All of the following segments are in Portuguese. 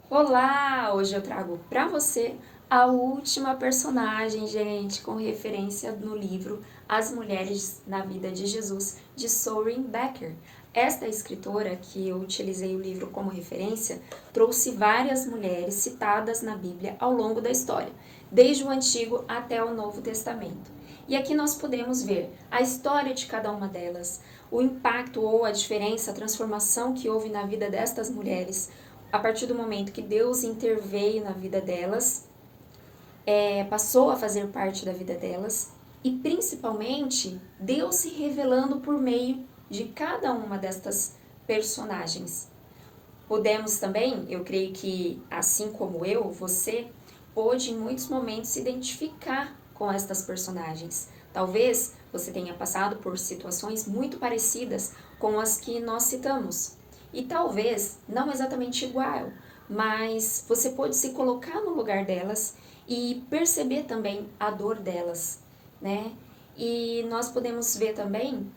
Olá! Hoje eu trago para você a última personagem, gente, com referência no livro As Mulheres na Vida de Jesus, de Soren Becker. Esta escritora, que eu utilizei o livro como referência, trouxe várias mulheres citadas na Bíblia ao longo da história, desde o Antigo até o Novo Testamento. E aqui nós podemos ver a história de cada uma delas, o impacto ou a diferença, a transformação que houve na vida destas mulheres, a partir do momento que Deus interveio na vida delas, passou a fazer parte da vida delas, e principalmente Deus se revelando por meio de cada uma destas personagens. Podemos também, eu creio que assim como eu, você pôde em muitos momentos se identificar com estas personagens. Talvez você tenha passado por situações muito parecidas com as que nós citamos. E talvez não exatamente igual, mas você pode se colocar no lugar delas e perceber também a dor delas, né? E nós podemos ver também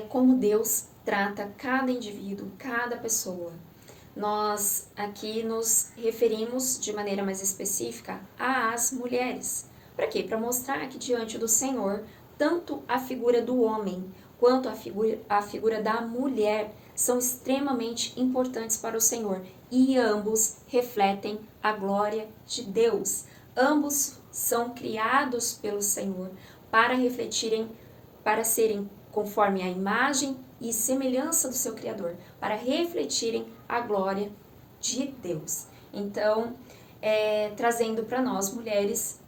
como Deus trata cada indivíduo, cada pessoa. Nós aqui nos referimos de maneira mais específica às mulheres. Para quê? Para mostrar que diante do Senhor, tanto a figura do homem quanto a figura da mulher são extremamente importantes para o Senhor e ambos refletem a glória de Deus. Ambos são criados pelo Senhor para refletirem, para serem conforme a imagem e semelhança do seu Criador, para refletirem a glória de Deus. Então, trazendo para nós mulheres,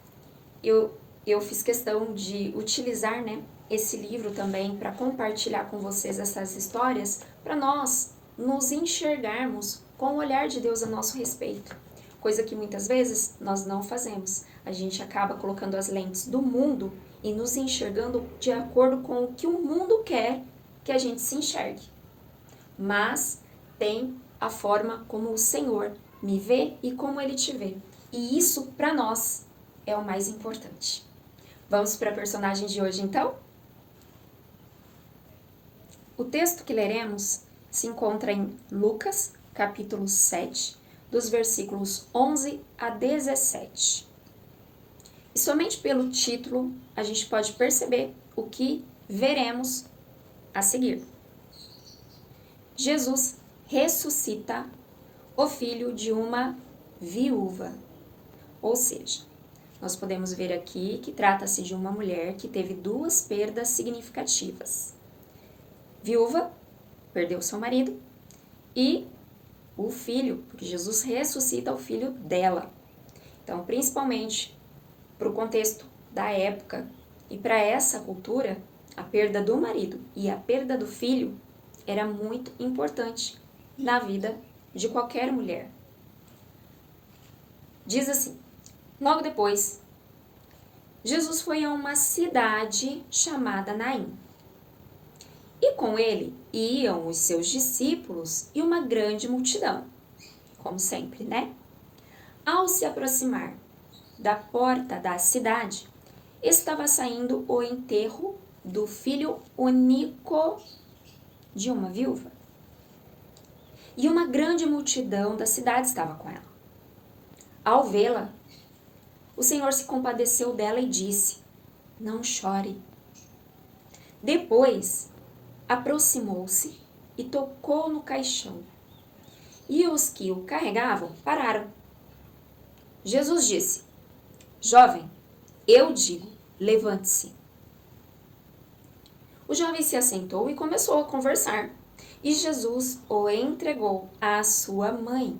eu fiz questão de utilizar, né, esse livro também para compartilhar com vocês essas histórias, para nós nos enxergarmos com o olhar de Deus a nosso respeito. Coisa que muitas vezes nós não fazemos. A gente acaba colocando as lentes do mundo e nos enxergando de acordo com o que o mundo quer que a gente se enxergue. Mas tem a forma como o Senhor me vê e como Ele te vê. E isso, para nós, é o mais importante. Vamos para a personagem de hoje, então? O texto que leremos se encontra em Lucas, capítulo 7, dos versículos 11 a 17. E somente pelo título a gente pode perceber o que veremos a seguir. Jesus ressuscita o filho de uma viúva. Ou seja, nós podemos ver aqui que trata-se de uma mulher que teve duas perdas significativas. Viúva, perdeu seu marido, e o filho, porque Jesus ressuscita o filho dela. Então, principalmente para o contexto da época e para essa cultura, a perda do marido e a perda do filho era muito importante na vida de qualquer mulher. Diz assim: logo depois, Jesus foi a uma cidade chamada Naim. E com ele iam os seus discípulos e uma grande multidão, como sempre, né? Ao se aproximar da porta da cidade, estava saindo o enterro do filho único de uma viúva. E uma grande multidão da cidade estava com ela. Ao vê-la, o Senhor se compadeceu dela e disse: não chore. Depois, aproximou-se e tocou no caixão. E os que o carregavam pararam. Jesus disse: jovem, eu digo, levante-se. O jovem se assentou e começou a conversar, e Jesus o entregou à sua mãe.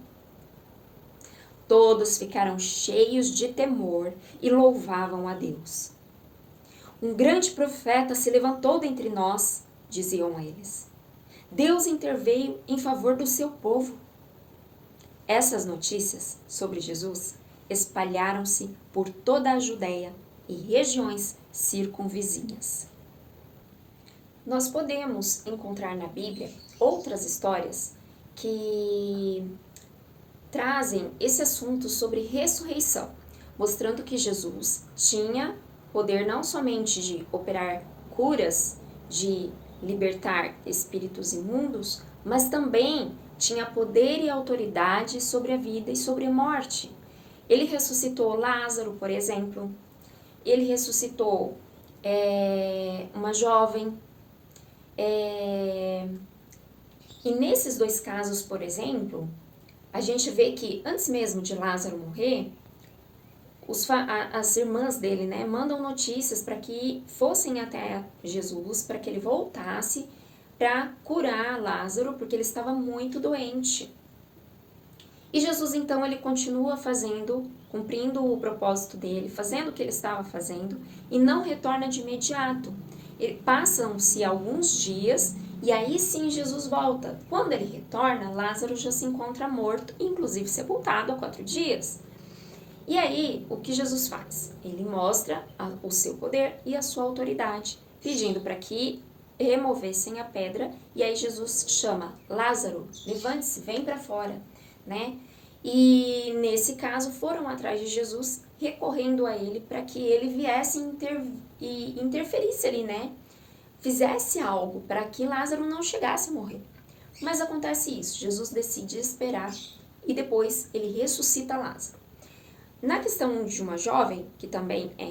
Todos ficaram cheios de temor e louvavam a Deus. Um grande profeta se levantou dentre nós, diziam eles. Deus interveio em favor do seu povo. Essas notícias sobre Jesus espalharam-se por toda a Judéia e regiões circunvizinhas. Nós podemos encontrar na Bíblia outras histórias que trazem esse assunto sobre ressurreição, mostrando que Jesus tinha poder não somente de operar curas, de libertar espíritos imundos, mas também tinha poder e autoridade sobre a vida e sobre a morte. Ele ressuscitou Lázaro, por exemplo. Ele ressuscitou uma jovem. E nesses dois casos, por exemplo, a gente vê que antes mesmo de Lázaro morrer, as irmãs dele, né, mandam notícias para que fossem até Jesus, para que ele voltasse para curar Lázaro, porque ele estava muito doente. E Jesus, então, ele continua cumprindo o propósito dele, fazendo o que ele estava fazendo, e não retorna de imediato. Passam-se alguns dias, e aí sim Jesus volta. Quando ele retorna, Lázaro já se encontra morto, inclusive sepultado há 4 dias. E aí, o que Jesus faz? Ele mostra o seu poder e a sua autoridade, pedindo para que removessem a pedra, e aí Jesus chama: Lázaro, levante-se, vem para fora, né? E nesse caso foram atrás de Jesus, recorrendo a ele para que ele viesse e interferisse ali, né? Fizesse algo para que Lázaro não chegasse a morrer. Mas acontece isso, Jesus decide esperar e depois ele ressuscita Lázaro. Na questão de uma jovem, que também é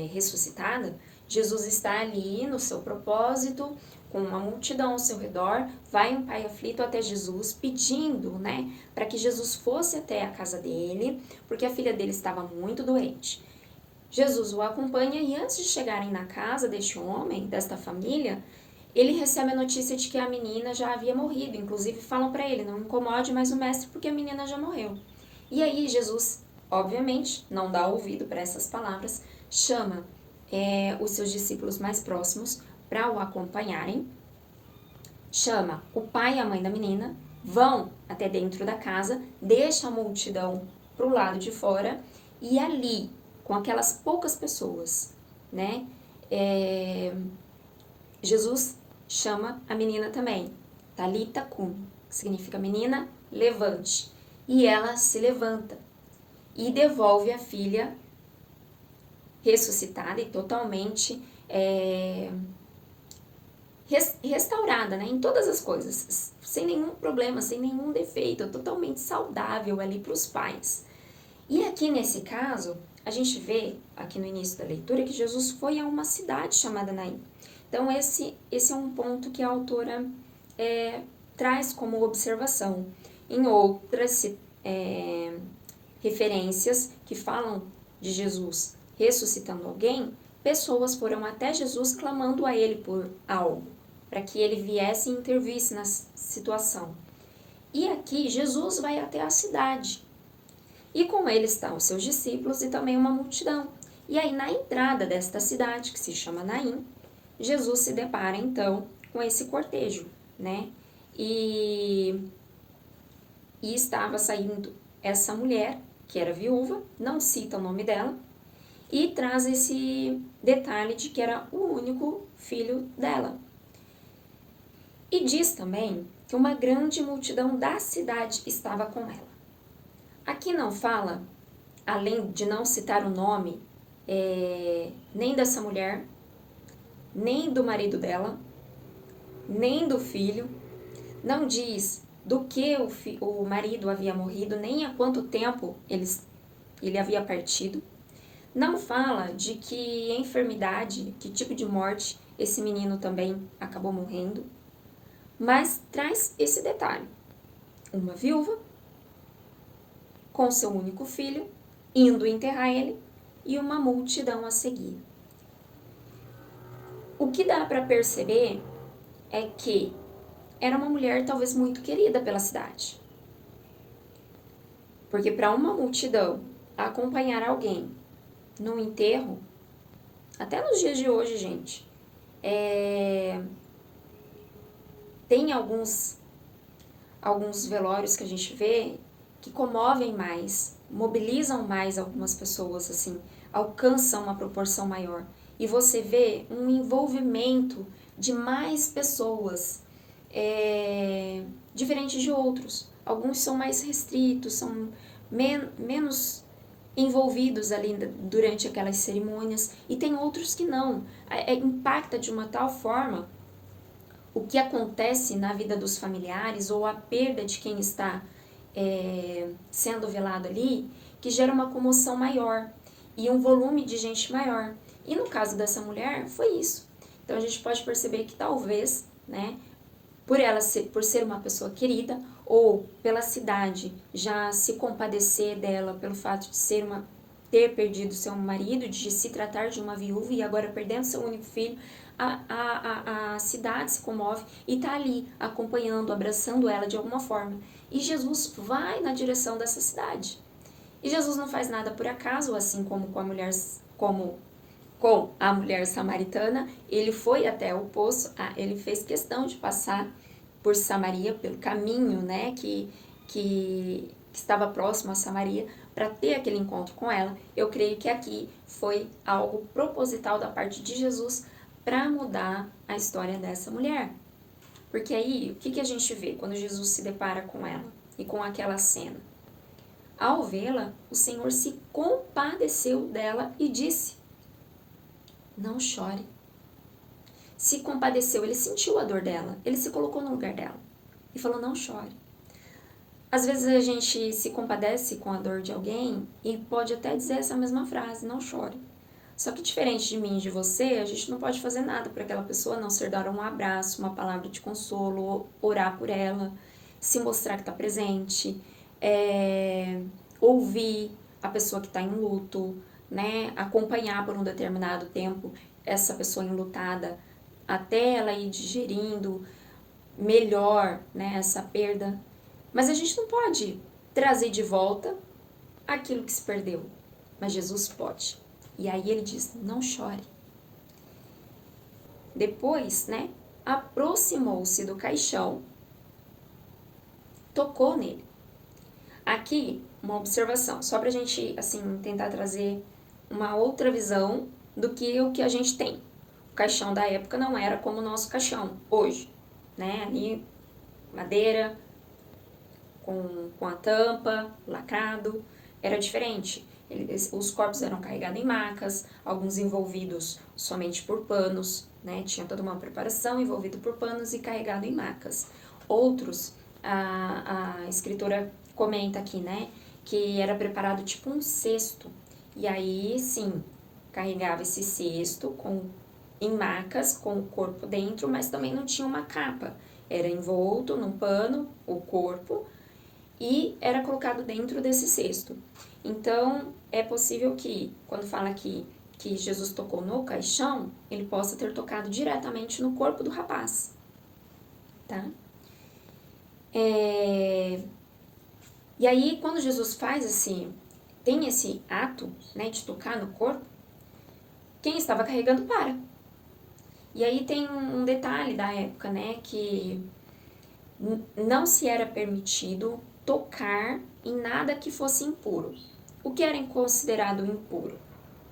ressuscitada, Jesus está ali no seu propósito, com uma multidão ao seu redor, vai um pai aflito até Jesus, pedindo, né, para que Jesus fosse até a casa dele, porque a filha dele estava muito doente. Jesus o acompanha e antes de chegarem na casa deste homem, desta família, ele recebe a notícia de que a menina já havia morrido. Inclusive falam para ele: não incomode mais o mestre porque a menina já morreu. E aí Jesus, obviamente, não dá ouvido para essas palavras, chama os seus discípulos mais próximos para o acompanharem, chama o pai e a mãe da menina, vão até dentro da casa, deixa a multidão para o lado de fora e ali, com aquelas poucas pessoas, né, Jesus chama a menina também, Talita cum, que significa menina, levante. E ela se levanta e devolve a filha ressuscitada e totalmente restaurada, né, em todas as coisas, sem nenhum problema, sem nenhum defeito, totalmente saudável ali para os pais. E aqui nesse caso, a gente vê, aqui no início da leitura, que Jesus foi a uma cidade chamada Naim. Então esse é um ponto que a autora traz como observação. Em outras referências que falam de Jesus ressuscitando alguém, pessoas foram até Jesus clamando a ele por algo, para que ele viesse e intervisse na situação. E aqui Jesus vai até a cidade, e com ele estão os seus discípulos e também uma multidão. E aí na entrada desta cidade, que se chama Naim, Jesus se depara então com esse cortejo, né? E estava saindo essa mulher, que era viúva, não cita o nome dela, e traz esse detalhe de que era o único filho dela. E diz também que uma grande multidão da cidade estava com ela. Aqui não fala, além de não citar o nome, nem dessa mulher, nem do marido dela, nem do filho, não diz do que o marido havia morrido, nem há quanto tempo ele havia partido. Não fala de que enfermidade, que tipo de morte esse menino também acabou morrendo, mas traz esse detalhe: uma viúva com seu único filho, indo enterrar ele, e uma multidão a seguir. O que dá para perceber é que era uma mulher talvez muito querida pela cidade. Porque para uma multidão acompanhar alguém no enterro, até nos dias de hoje, gente, tem alguns velórios que a gente vê que comovem mais, mobilizam mais algumas pessoas, assim, alcançam uma proporção maior. E você vê um envolvimento de mais pessoas, diferente de outros. Alguns são mais restritos, são menos envolvidos ali durante aquelas cerimônias, e tem outros que não. Impacta de uma tal forma o que acontece na vida dos familiares ou a perda de quem está sendo velado ali, que gera uma comoção maior e um volume de gente maior. E no caso dessa mulher, foi isso. Então a gente pode perceber que talvez, né, por ser uma pessoa querida, ou pela cidade já se compadecer dela pelo fato de ter perdido seu marido, de se tratar de uma viúva e agora perdendo seu único filho, a cidade se comove e está ali acompanhando, abraçando ela de alguma forma. E Jesus vai na direção dessa cidade. E Jesus não faz nada por acaso, assim como com a mulher samaritana, ele foi até o poço, ele fez questão de passar por Samaria, pelo caminho, né, que estava próximo a Samaria, para ter aquele encontro com ela. Eu creio que aqui foi algo proposital da parte de Jesus para mudar a história dessa mulher. Porque aí, o que a gente vê quando Jesus se depara com ela e com aquela cena? Ao vê-la, o Senhor se compadeceu dela e disse: não chore. Se compadeceu, ele sentiu a dor dela, ele se colocou no lugar dela e falou: não chore. Às vezes a gente se compadece com a dor de alguém e pode até dizer essa mesma frase: não chore. Só que diferente de mim e de você, a gente não pode fazer nada para aquela pessoa, a não ser dar um abraço, uma palavra de consolo, orar por ela, se mostrar que está presente, ouvir a pessoa que está em luto, né? Acompanhar por um determinado tempo essa pessoa enlutada até ela ir digerindo melhor, né, essa perda. Mas a gente não pode trazer de volta aquilo que se perdeu, mas Jesus pode. E aí ele diz: não chore. Depois, né, aproximou-se do caixão, tocou nele. Aqui, uma observação, só pra gente, assim, tentar trazer uma outra visão do que o que a gente tem. O caixão da época não era como o nosso caixão hoje, né, ali, madeira, com a tampa, lacrado, era diferente. Os corpos eram carregados em macas, alguns envolvidos somente por panos, né? Tinha toda uma preparação envolvido por panos e carregado em macas. Outros, a escritora comenta aqui, né? Que era preparado tipo um cesto. E aí, sim, carregava esse cesto em macas, com o corpo dentro, mas também não tinha uma capa. Era envolto num pano, o corpo, e era colocado dentro desse cesto. Então, é possível que, quando fala aqui que Jesus tocou no caixão, ele possa ter tocado diretamente no corpo do rapaz, tá? E aí, quando Jesus tem esse ato, né, de tocar no corpo, quem estava carregando para. E aí tem um detalhe da época, né, que não se era permitido tocar em nada que fosse impuro. O que era considerado impuro?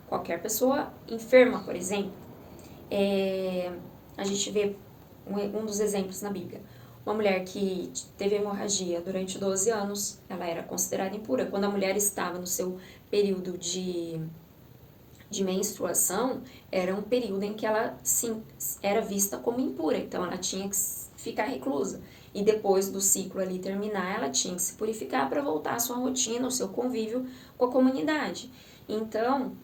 Qualquer pessoa enferma, por exemplo. A gente vê um dos exemplos na Bíblia. Uma mulher que teve hemorragia durante 12 anos, ela era considerada impura. Quando a mulher estava no seu período de menstruação, era um período em que ela, sim, era vista como impura. Então, ela tinha que ficar reclusa. E depois do ciclo ali terminar, ela tinha que se purificar para voltar à sua rotina, ao seu convívio com a comunidade. Então,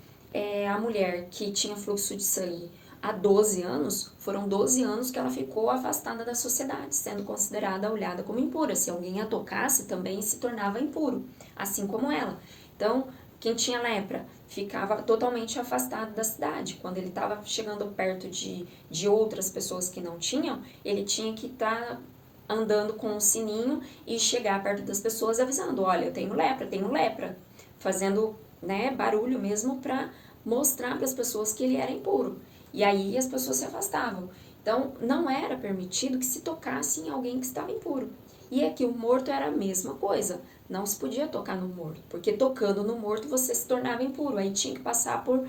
a mulher que tinha fluxo de sangue há 12 anos, foram 12 anos que ela ficou afastada da sociedade, sendo considerada, olhada como impura. Se alguém a tocasse, também se tornava impuro, assim como ela. Então, quem tinha lepra ficava totalmente afastado da cidade. Quando ele estava chegando perto de outras pessoas que não tinham, ele tinha que estar andando com um sininho e chegar perto das pessoas avisando: olha, eu tenho lepra, fazendo, né, barulho mesmo para mostrar para as pessoas que ele era impuro. E aí as pessoas se afastavam. Então, não era permitido que se tocasse em alguém que estava impuro. E aqui o morto era a mesma coisa. Não se podia tocar no morto, porque tocando no morto você se tornava impuro. Aí tinha que passar por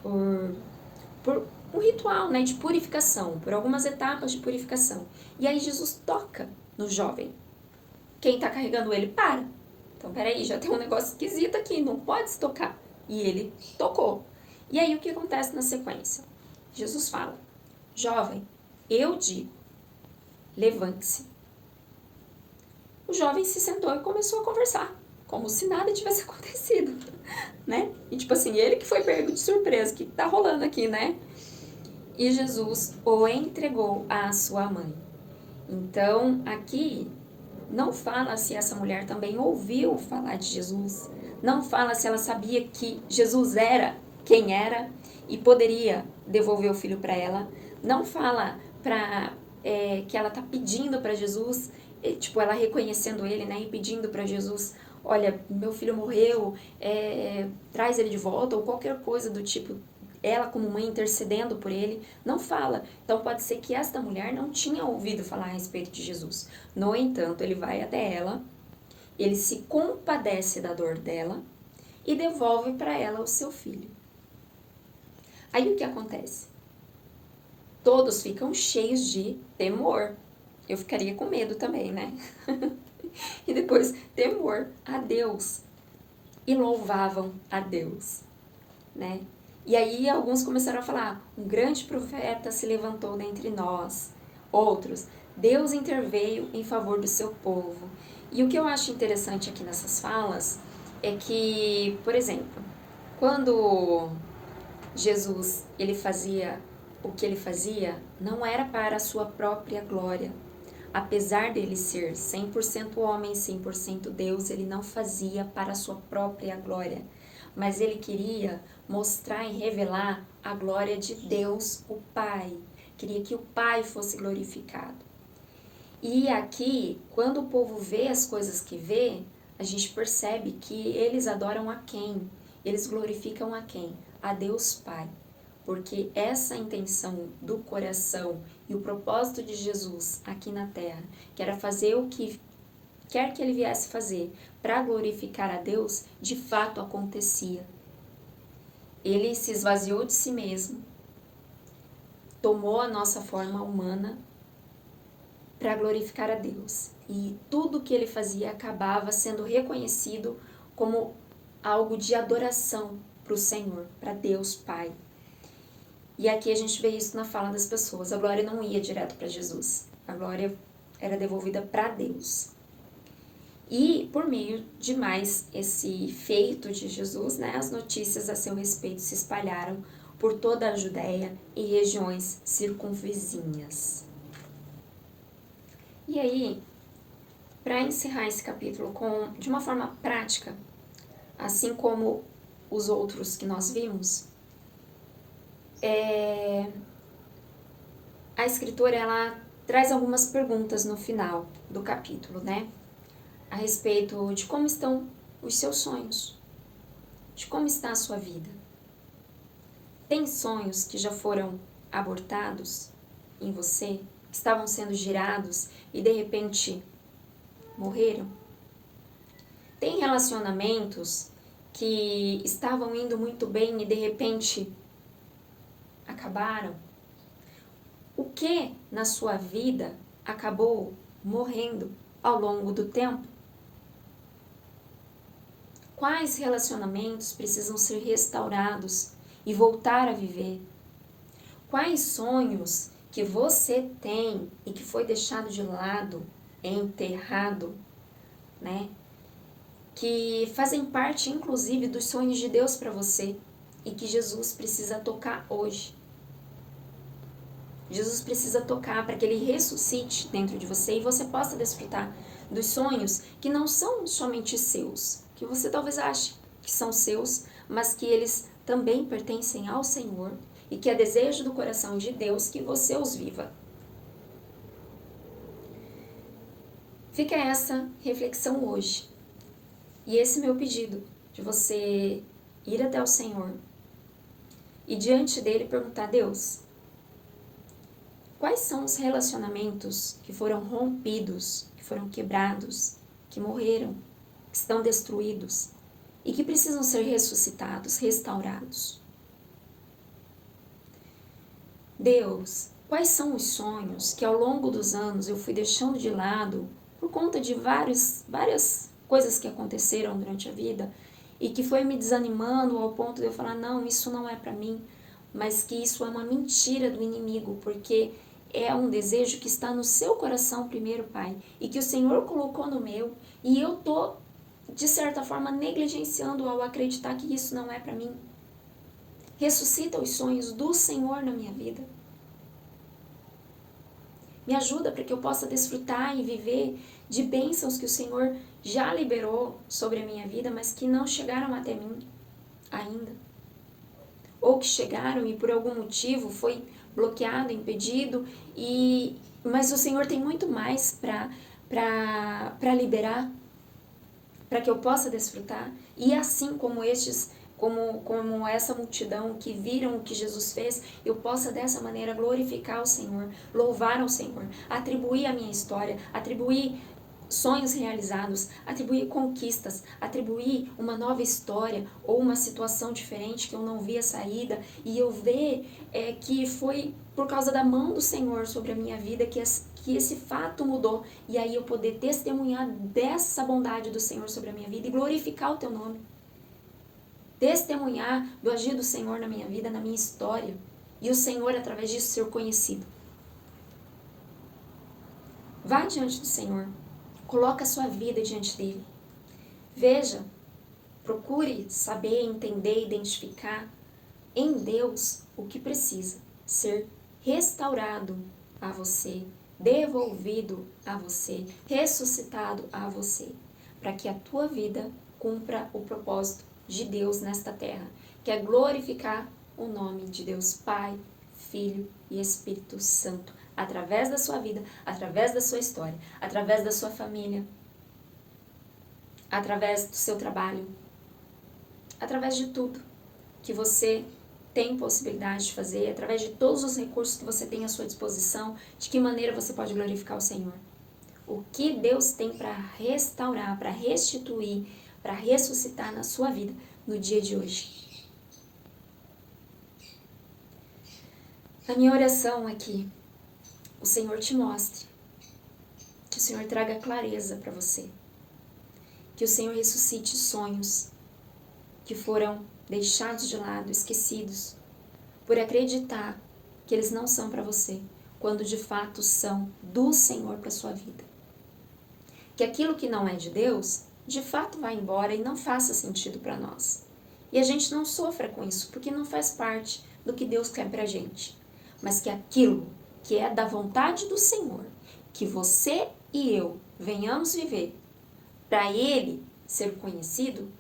um ritual, né, de purificação, por algumas etapas de purificação. E aí Jesus toca no jovem. Quem está carregando ele para. Então, peraí, já tem um negócio esquisito aqui, não pode se tocar. E ele tocou. E aí o que acontece na sequência? Jesus fala: jovem, eu digo, levante-se. O jovem se sentou e começou a conversar, como se nada tivesse acontecido, né? E tipo assim, ele que foi pego de surpresa, o que tá rolando aqui, né? E Jesus o entregou à sua mãe. Então, aqui não fala se essa mulher também ouviu falar de Jesus, não fala se ela sabia que Jesus era quem era e poderia devolver o filho para ela, não fala que ela tá pedindo para Jesus, tipo, ela reconhecendo ele, né, e pedindo para Jesus: olha, meu filho morreu, traz ele de volta, ou qualquer coisa do tipo, ela como mãe intercedendo por ele, não fala. Então pode ser que esta mulher não tinha ouvido falar a respeito de Jesus. No entanto, ele vai até ela, ele se compadece da dor dela e devolve para ela o seu filho. Aí o que acontece? Todos ficam cheios de temor. Eu ficaria com medo também, né? E depois, temor a Deus. E louvavam a Deus, né? E aí alguns começaram a falar: um grande profeta se levantou dentre nós. Outros: Deus interveio em favor do seu povo. E o que eu acho interessante aqui nessas falas é que, por exemplo, quando Jesus ele fazia o que ele fazia, não era para a sua própria glória. Apesar dele ser 100% homem, 100% Deus, ele não fazia para a sua própria glória, mas ele queria mostrar e revelar a glória de Deus, o Pai. Queria que o Pai fosse glorificado. E aqui, quando o povo vê as coisas que vê, a gente percebe que eles adoram a quem? Eles glorificam a quem? A Deus Pai. Porque essa intenção do coração e o propósito de Jesus aqui na terra, que era fazer o que quer que ele viesse fazer para glorificar a Deus, de fato acontecia. Ele se esvaziou de si mesmo, tomou a nossa forma humana para glorificar a Deus. E tudo que ele fazia acabava sendo reconhecido como algo de adoração para o Senhor, para Deus Pai. E aqui a gente vê isso na fala das pessoas. A glória não ia direto para Jesus. A glória era devolvida para Deus. E por meio de mais esse feito de Jesus, né, as notícias a seu respeito se espalharam por toda a Judéia e regiões circunvizinhas. E aí, para encerrar esse capítulo de uma forma prática, assim como os outros que nós vimos, a escritora ela traz algumas perguntas no final do capítulo, né? A respeito de como estão os seus sonhos, de como está a sua vida. Tem sonhos que já foram abortados em você, que estavam sendo girados e de repente morreram? Tem relacionamentos que estavam indo muito bem e de repente acabaram? O que na sua vida acabou morrendo ao longo do tempo? Quais relacionamentos precisam ser restaurados e voltar a viver? Quais sonhos que você tem e que foi deixado de lado, enterrado, né? Que fazem parte, inclusive, dos sonhos de Deus para você e que Jesus precisa tocar hoje. Jesus precisa tocar para que ele ressuscite dentro de você e você possa desfrutar dos sonhos que não são somente seus, que você talvez ache que são seus, mas que eles também pertencem ao Senhor e que é desejo do coração de Deus que você os viva. Fica essa reflexão hoje e esse meu pedido de você ir até o Senhor e diante dele perguntar: Deus, quais são os relacionamentos que foram rompidos, que foram quebrados, que morreram, que estão destruídos e que precisam ser ressuscitados, restaurados? Deus, quais são os sonhos que ao longo dos anos eu fui deixando de lado por conta de várias coisas que aconteceram durante a vida e que foi me desanimando ao ponto de eu falar: não, isso não é para mim. mas que isso é uma mentira do inimigo, porque é um desejo que está no seu coração primeiro, Pai, e que o Senhor colocou no meu, e eu tô, de certa forma, negligenciando ao acreditar que isso não é para mim. Ressuscita os sonhos do Senhor na minha vida. Me ajuda para que eu possa desfrutar e viver de bênçãos que o Senhor já liberou sobre a minha vida, mas que não chegaram até mim ainda. Ou que chegaram e por algum motivo foi bloqueado, impedido, mas o Senhor tem muito mais para liberar, para que eu possa desfrutar. E assim como como essa multidão que viram o que Jesus fez, eu possa dessa maneira glorificar o Senhor, louvar ao Senhor, atribuir a minha história, atribuir sonhos realizados, atribuir conquistas, atribuir uma nova história ou uma situação diferente que eu não via saída, e eu ver que foi por causa da mão do Senhor sobre a minha vida que esse fato mudou, e aí eu poder testemunhar dessa bondade do Senhor sobre a minha vida e glorificar o teu nome. Testemunhar do agir do Senhor na minha vida, na minha história, e o Senhor através disso ser conhecido. Vá diante do Senhor. Coloca a sua vida diante dele. Veja, procure saber, entender, identificar em Deus o que precisa ser restaurado a você, devolvido a você, ressuscitado a você, para que a tua vida cumpra o propósito de Deus nesta terra, que é glorificar o nome de Deus Pai, Filho e Espírito Santo, através da sua vida, através da sua história, através da sua família, através do seu trabalho, através de tudo que você tem possibilidade de fazer, através de todos os recursos que você tem à sua disposição, de que maneira você pode glorificar o Senhor. O que Deus tem para restaurar, para restituir, para ressuscitar na sua vida no dia de hoje. A minha oração é que o Senhor te mostre, que o Senhor traga clareza para você, que o Senhor ressuscite sonhos que foram deixados de lado, esquecidos, por acreditar que eles não são para você, quando de fato são do Senhor para sua vida. Que aquilo que não é de Deus, de fato vá embora e não faça sentido para nós. E a gente não sofra com isso, porque não faz parte do que Deus quer pra gente. Mas que aquilo que é da vontade do Senhor, que você e eu venhamos viver, para Ele ser conhecido,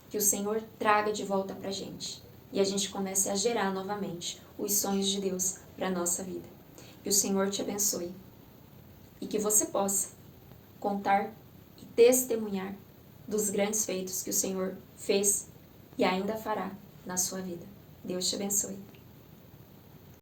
que o Senhor traga de volta pra gente. E a gente comece a gerar novamente os sonhos de Deus para a nossa vida. Que o Senhor te abençoe. E que você possa contar e testemunhar dos grandes feitos que o Senhor fez e ainda fará na sua vida. Deus te abençoe.